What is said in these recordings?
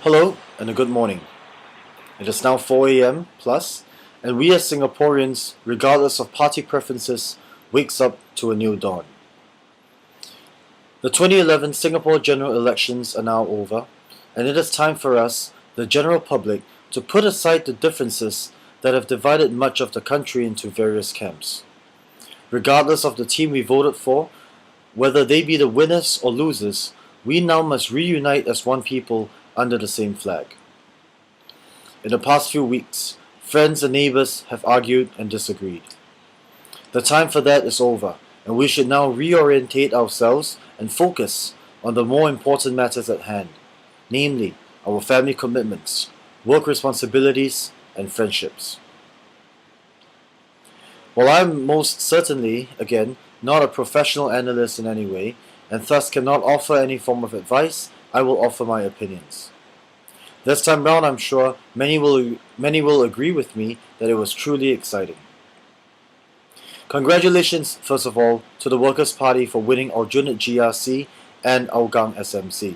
Hello and a good morning. It is now 4 a.m. plus, and we as Singaporeans, regardless of party preferences, wakes up to a new dawn. The 2011 Singapore general elections are now over, and it is time for us, the general public, to put aside the differences that have divided much of the country into various camps. Regardless of the team we voted for, whether they be the winners or losers, we now must reunite as one people under the same flag. In the past few weeks, friends and neighbors have argued and disagreed. The time for that is over, and we should now reorientate ourselves and focus on the more important matters at hand, namely our family commitments, work responsibilities, and friendships. While I'm most certainly, again, not a professional analyst in any way, and thus cannot offer any form of advice, I will offer my opinions. This time round, I'm sure many will agree with me that it was truly exciting. Congratulations, first of all, to the Workers' Party for winning Aljunied GRC and Hougang SMC.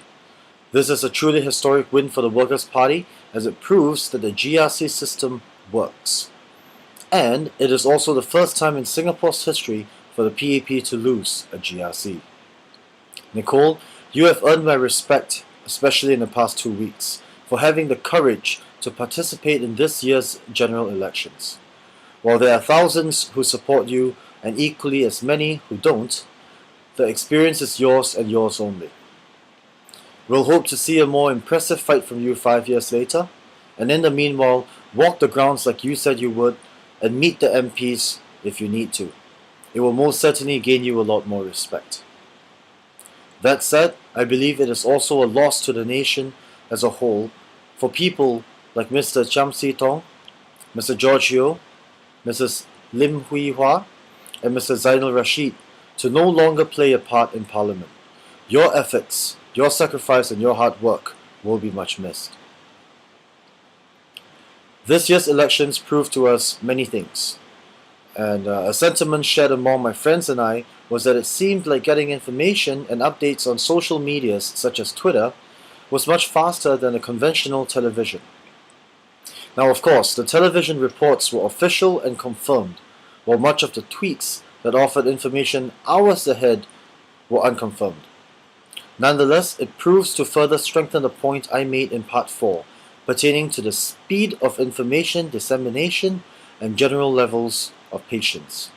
This is a truly historic win for the Workers' Party as it proves that the GRC system works. And it is also the first time in Singapore's history for the PAP to lose a GRC. Nicole, you have earned my respect, especially in the past 2 weeks, for having the courage to participate in this year's general elections. While there are thousands who support you and equally as many who don't, the experience is yours and yours only. We'll hope to see a more impressive fight from you 5 years later, and in the meanwhile, walk the grounds like you said you would and meet the MPs if you need to. It will most certainly gain you a lot more respect. That said, I believe it is also a loss to the nation as a whole for people like Mr. Chiam See Tong, Mr. George Yeo, Mrs. Lim Hui Hua, and Mr. Zainal Rashid to no longer play a part in Parliament. Your efforts, your sacrifice, and your hard work will be much missed. This year's elections proved to us many things, and a sentiment shared among my friends and I was that it seemed like getting information and updates on social medias such as Twitter was much faster than a conventional television. Now, of course, the television reports were official and confirmed, while much of the tweets that offered information hours ahead were unconfirmed. Nonetheless, it proves to further strengthen the point I made in Part 4, pertaining to the speed of information dissemination and general levels of patience.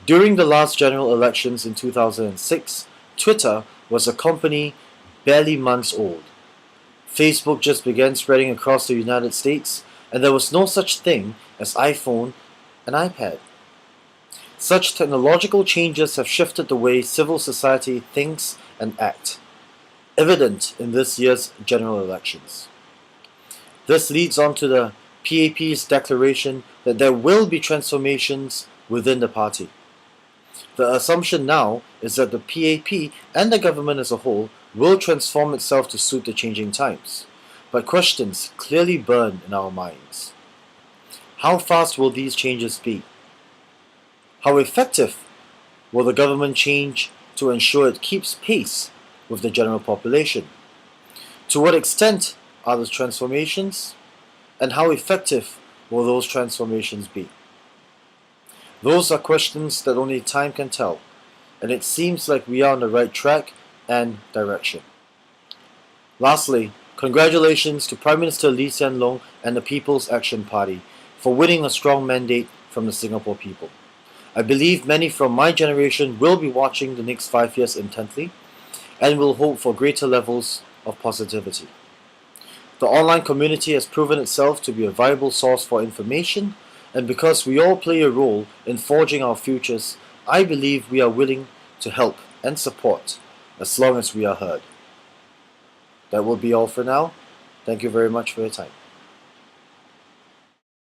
During the last general elections in 2006, Twitter was a company barely months old. Facebook just began spreading across the United States, and there was no such thing as iPhone and iPad. Such technological changes have shifted the way civil society thinks and acts, evident in this year's general elections. This leads on to the PAP's declaration that there will be transformations within the party. The assumption now is that the PAP and the government as a whole will transform itself to suit the changing times, but questions clearly burn in our minds. How fast will these changes be? How effective will the government change to ensure it keeps pace with the general population? To what extent are the transformations, and how effective will those transformations be? Those are questions that only time can tell, and it seems like we are on the right track and direction. Lastly, congratulations to Prime Minister Lee Hsien Loong and the People's Action Party for winning a strong mandate from the Singapore people. I believe many from my generation will be watching the next 5 years intently and will hope for greater levels of positivity. The online community has proven itself to be a viable source for information, and because we all play a role in forging our futures, I believe we are willing to help and support as long as we are heard. That will be all for now. Thank you very much for your time.